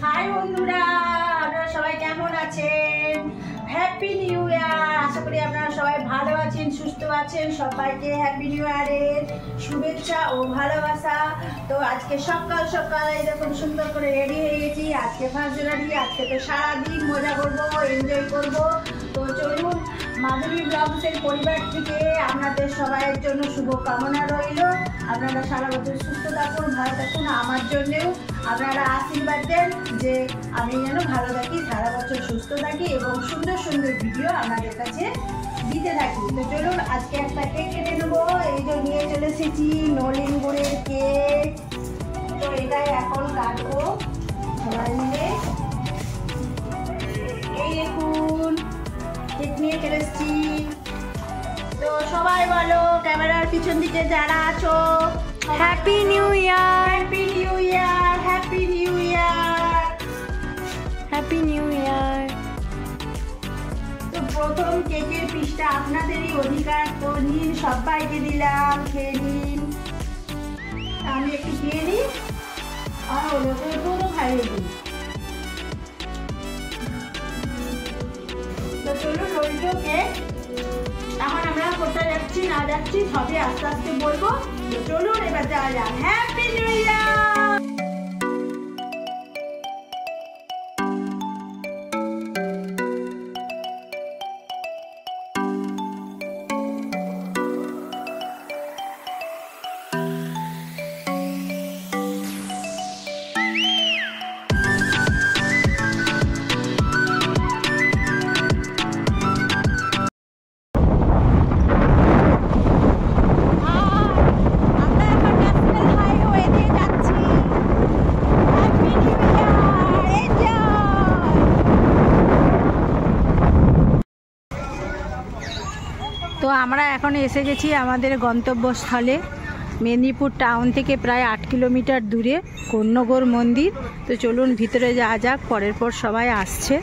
High বন্ধুরা, আপনারা সবাই কেমন আছেন? Happy new year. আশা করি আপনারা সবাই ভালো আছেন, সুস্থ আছেন। সবাইকে হ্যাপি নিউ ইয়ারের শুভেচ্ছা ও ভালোবাসা। তো আজকে সকাল সকাল এরকম সুন্দর করে রেডি হয়ে গেছি। আজকে 1 জানুয়ারি, আজকে তো সারাদিন মজা করবো, এনজয় করবো। তো চলুন, মাধুরী ব্লগসের পরিবার থেকে আপনাদের সবাইয়ের জন্য শুভকামনা রইল। আপনারা সারা বছর সুস্থ থাকুন, ভালো থাকুন। আমার জন্যেও আপনারা আশীর্বাদ দেন যে আমি যেন ভালো থাকি, সারা বছর সুস্থ থাকি এবং সুন্দর সুন্দর ভিডিও আপনাদের কাছে দিতে থাকি। তো চলুন, আজকে একটা কেক কেটে নেবো। এই যে নিয়ে চলে এসেছি নলেন গুড়ের কেক। তো এটাই এখন কাটবো সবাই মিলে। এই দেখুন, কেক নিয়ে চলে এসেছি। তো সবাই বলো, ক্যামেরার পিছন দিকে যারা আছো, happy new year, happy new year, happy new year, happy new year. তো প্রথম কেকের পিসটা আপনাদেরই অধিকার, তো নিন, সবাইকে দিলাম, খেয়ে নিন। আমি একটু খেয়ে নিই আর ওদেরকেও খাইয়ে দিই। তো চলুন, রইলো কেক। এখন আমরা কোথায় যাচ্ছি না যাচ্ছি সবই আস্তে আস্তে বলবো। তো চলুন, এবার যাওয়া যাক। Happy new year. তো আমরা এখন এসে গেছি আমাদের গন্তব্যস্থলে, মেদিনীপুর টাউন থেকে প্রায় 8 কিলোমিটার দূরে কন্যগর মন্দির। তো চলুন ভিতরে যাওয়া যাক, পরের পর সবাই আসছে।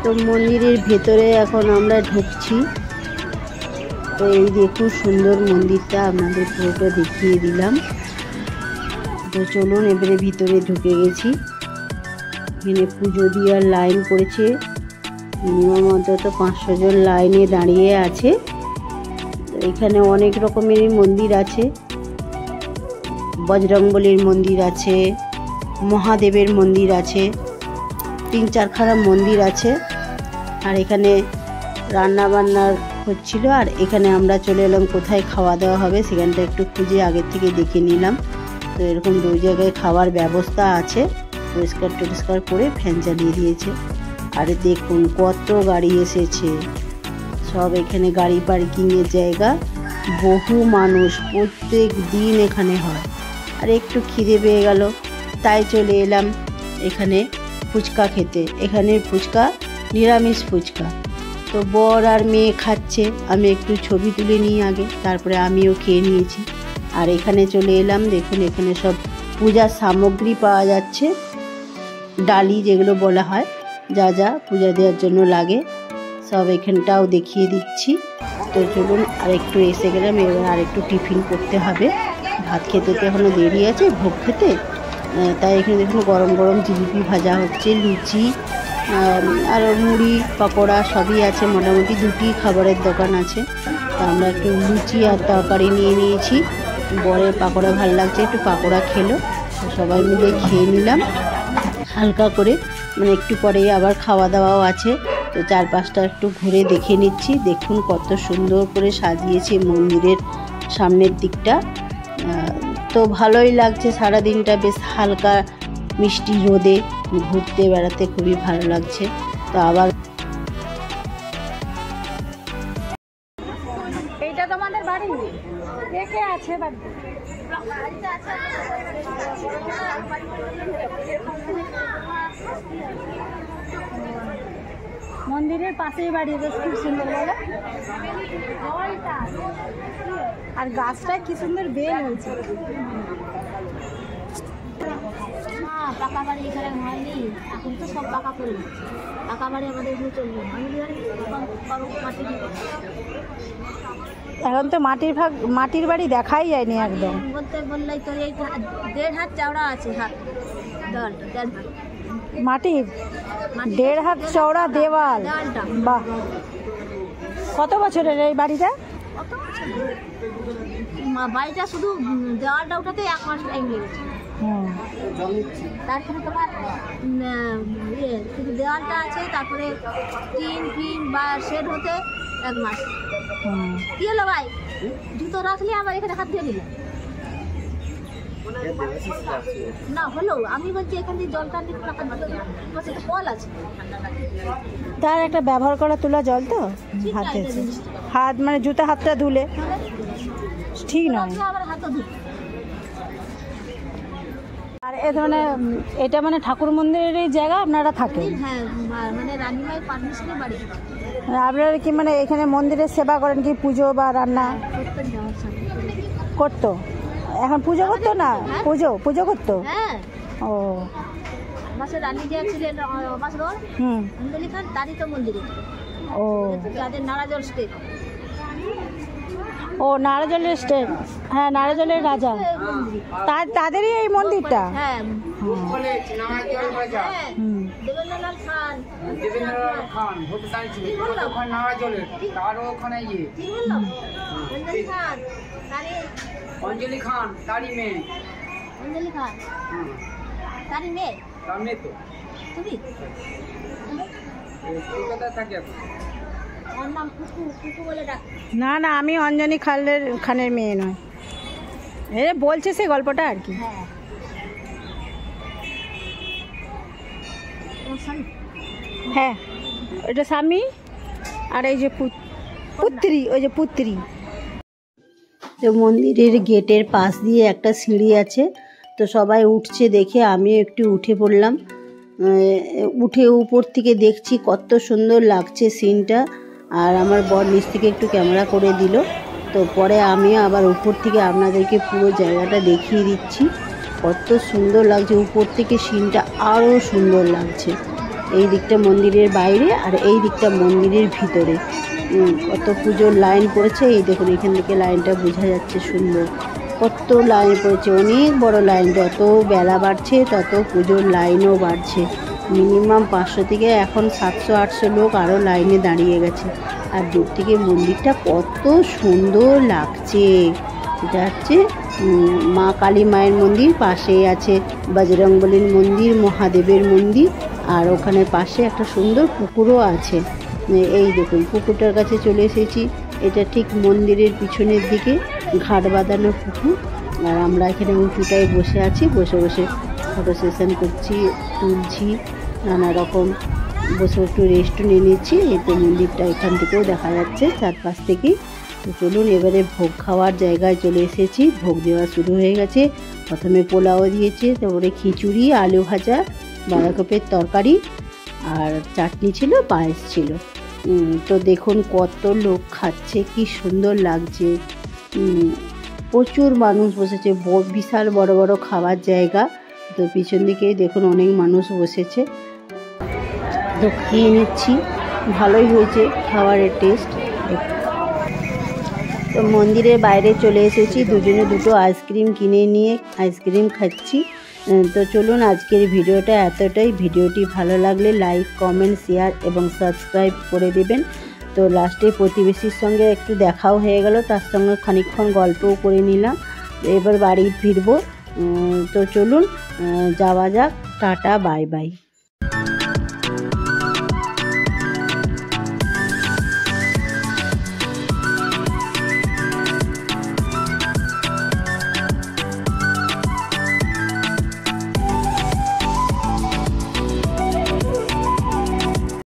তো মন্দিরের ভেতরে এখন আমরা ঢুকছি। তো এই দেখুন সুন্দর মন্দিরটা, আপনাদের পুরোটা দেখিয়ে দিলাম। তো চলুন, এবারে ভিতরে ঢুকে গেছি। এখানে পুজো দেওয়ার লাইন পড়েছে, মিনিমাম অন্তত 500 জন লাইনে দাঁড়িয়ে আছে। তো এখানে অনেক রকমেরই মন্দির আছে, বজরংবলীর মন্দির আছে, মহাদেবের মন্দির আছে, 3-4খানা মন্দির আছে। আর এখানে রান্না বান্নার হচ্ছিল। আর এখানে আমরা চলে এলাম কোথায় খাওয়া দাওয়া হবে সেখানটা একটু খুঁজে আগের থেকে দেখে নিলাম। তো এরকম 2 জায়গায় খাওয়ার ব্যবস্থা আছে, পরিষ্কার টরিষ্কার করে ফ্যান চালিয়ে দিয়েছে। আর দেখুন কত গাড়ি এসেছে, সব এখানে গাড়ি পার্কিংয়ের জায়গা। বহু মানুষ প্রত্যেক দিন এখানে হয়। আর একটু খিদে পেয়ে গেল, তাই চলে এলাম এখানে ফুচকা খেতে। এখানে ফুচকা নিরামিষ ফুচকা। তো বর আর মেয়ে খাচ্ছে, আমি একটু ছবি তুলে নিই আগে, তারপরে আমিও খেয়ে নিয়েছি। আর এখানে চলে এলাম, দেখুন এখানে সব পূজার সামগ্রী পাওয়া যাচ্ছে, ডালি যেগুলো বলা হয়, যা যা পূজা দেওয়ার জন্য লাগে সব এখানটাও দেখিয়ে দিচ্ছি। তো চলুন, আর একটু এসে গেলাম, এবার আর একটু টিফিন করতে হবে। ভাত খেতে তো এখনও দেরি আছে, ভোগ খেতে। তাই এখানে দেখুন গরম গরম জিলিপি ভাজা হচ্ছে, লুচি আর মুড়ি পকোড়া সবই আছে। মোটামুটি 2টি খাবারের দোকান আছে। তো আমরা একটু লুচি আর তরকারি নিয়ে নিয়েছি। বরের পাকোড়া ভালো লাগছে, একটু পাকোড়া খেলো। সবাই মিলে খেয়ে নিলাম হালকা করে, মানে একটু পরেই আবার খাওয়া দাওয়াও আছে। তো চারপাশটা একটু ঘুরে দেখে নিচ্ছি। দেখুন কত সুন্দর করে সাজিয়েছে মন্দিরের সামনের দিকটা। তো ভালোই লাগছে, সারাদিনটা বেশ হালকা মিষ্টি রোদে ঘুরতে বেড়াতে খুবই ভালো লাগছে। তো আবার এইটা তোমাদের বাড়ি কে কে আছে? মন্দিরের পাশেই বাড়ি, বেশ খুব সুন্দর বলো। আর গাছটা কি সুন্দর বেল হয়েছে। পাকা বাড়ি এখানে হয়নি, এখন তো সব পাকা করে পাকা বাড়ি আমাদের এগুলো চলবে। এখন তো মাটির বাড়ি দেখাই যায়নি একদম। বলতে বললেই তোর এই 1.5 হাত চওড়া আছে, হাত দেওয়ালটা, মাটির 1.5 হাত চওড়া দেওয়াল। বাহ, কত বছরের এই বাড়িটা? বাড়িটা শুধু দেওয়ালটা উঠাতে 1 মাস টাইম লেগেছে। তারপরে তোমার শুধু দেওয়ালটা আছে, তারপরে টিন ফিন বা শেড হতে 1 মাস। কি হলো ভাই, জুতো রাখলে আবার এখানে হাত দিয়ে নিলে না হলো। আমি বলছি এখান থেকে জলটা নিয়ে কল আছে, তার একটা ব্যবহার করা তোলা জল তো হাতে, হাত মানে জুতো হাতটা ধুলে ঠিক নয়। আবার হাতও ধুলে। আর এ ধরনের এটা মানে ঠাকুর মন্দিরের এই জায়গা আপনারা থাকেন? হ্যাঁ, মানে রানীমায়ের পারমিশনে বাড়ি। আপনারা কি মানে এখানে মন্দিরের সেবা করেন কি, পুজো বা রান্না করতো? এখন পুজো করতো না? পুজো করতো। হ্যাঁ। ও, আমাদের রানী যে ছিলেন অমাসগড়, অঞ্জলি খান, তারই তো মন্দিরে। ও, যাদের নারাজল স্টেট। ও নারাজলের স্টেট, হ্যাঁ নারাজলের রাজা, তাদেরই এই মন্দিরটা। হ্যাঁ, দেবেন্দ্রলাল খান ভূতদান ছিল, ওখানে নারাজলের, তারও ওখানে ইয়ে অঞ্জলি খান তারই মেয়ে। অঞ্জলি খান তারই মেয়ে, তার মেয়ে তো তুমি কলকাতায় থাকে এখন। ওর নাম কুকু বলে ডাক। না না, আমি অঞ্জনি খানের মেয়ে নয়, এ বলছে সে গল্পটা আর কি। হ্যাঁ, হ্যাঁ এটা স্বামী, আর এই যে পুত্রী, ওই যে পুত্রী। তো মন্দিরের গেটের পাশ দিয়ে একটা সিঁড়ি আছে, তো সবাই উঠছে দেখে আমিও একটু উঠে পড়লাম। উঠে উপর থেকে দেখছি কত সুন্দর লাগছে সিনটা, আর আমার বর নিচ থেকে একটু ক্যামেরা করে দিল। তো পরে আমিও আবার উপর থেকে আপনাদেরকে পুরো জায়গাটা দেখিয়ে দিচ্ছি, কত সুন্দর লাগছে। উপর থেকে সিনটা আরও সুন্দর লাগছে। এই দিকটা মন্দিরের বাইরে, আর এই দিকটা মন্দিরের ভিতরে। কত পুজোর লাইন পড়েছে, এই দেখুন এখান থেকে লাইনটা বোঝা যাচ্ছে সুন্দর। কত লাইন পড়েছে, অনেক বড় লাইন। যত বেলা বাড়ছে তত পুজোর লাইনও বাড়ছে। মিনিমাম 500 থেকে এখন 700-800 লোক আরও লাইনে দাঁড়িয়ে গেছে। আর দূর থেকে মন্দিরটা কত সুন্দর লাগছে। এটা হচ্ছে মা কালী মায়ের মন্দির, পাশেই আছে বজরংবলীর মন্দির, মহাদেবের মন্দির, আর ওখানে পাশে একটা সুন্দর পুকুরও আছে। এই দেখুন পুকুরটার কাছে চলে এসেছি। এটা ঠিক মন্দিরের পিছনের দিকে ঘাট বাঁধানো পুকুর, আর আমরা এখানে উঁচুটায় বসে আছি, বসে বসে ফটো সেশন করছি, তুলছি, নানা রকম বসে একটু রেস্ট নিয়ে নিচ্ছি। এই তো মন্দিরটা এখান থেকেও দেখা যাচ্ছে চারপাশ থেকেই। তো চলুন এবারে ভোগ খাওয়ার জায়গায় চলে এসেছি। ভোগ দেওয়া শুরু হয়ে গেছে। প্রথমে পোলাও দিয়েছে, তারপরে খিচুড়ি, আলু ভাজা, বাঁধাকপির তরকারি, আর চাটনি ছিল, পায়েস ছিল। তো দেখুন কত লোক খাচ্ছে, কি সুন্দর লাগছে। প্রচুর মানুষ বসেছে, বিশাল বড় বড় খাবার জায়গা। তো পিছন দিকেই দেখুন অনেক মানুষ বসেছে। তো খেয়ে নিচ্ছি, ভালোই হয়েছে খাবারের টেস্ট। তো মন্দিরের বাইরে চলে এসেছি, দুজনে দুটো আইসক্রিম কিনে নিয়ে আইসক্রিম খাচ্ছি। তো চলুন আজকের ভিডিওটা এতটাই। ভিডিওটি ভালো লাগলে লাইক, কমেন্ট, শেয়ার এবং সাবস্ক্রাইব করে দেবেন। তো লাস্টে প্রতিবেশীর সঙ্গে একটু দেখাও হয়ে গেল, তার সঙ্গে খানিকক্ষণ গল্পও করে নিলাম। এবার বাড়ি ফিরবো। তো চলুন যাওয়া যাক। Tata, bye bye.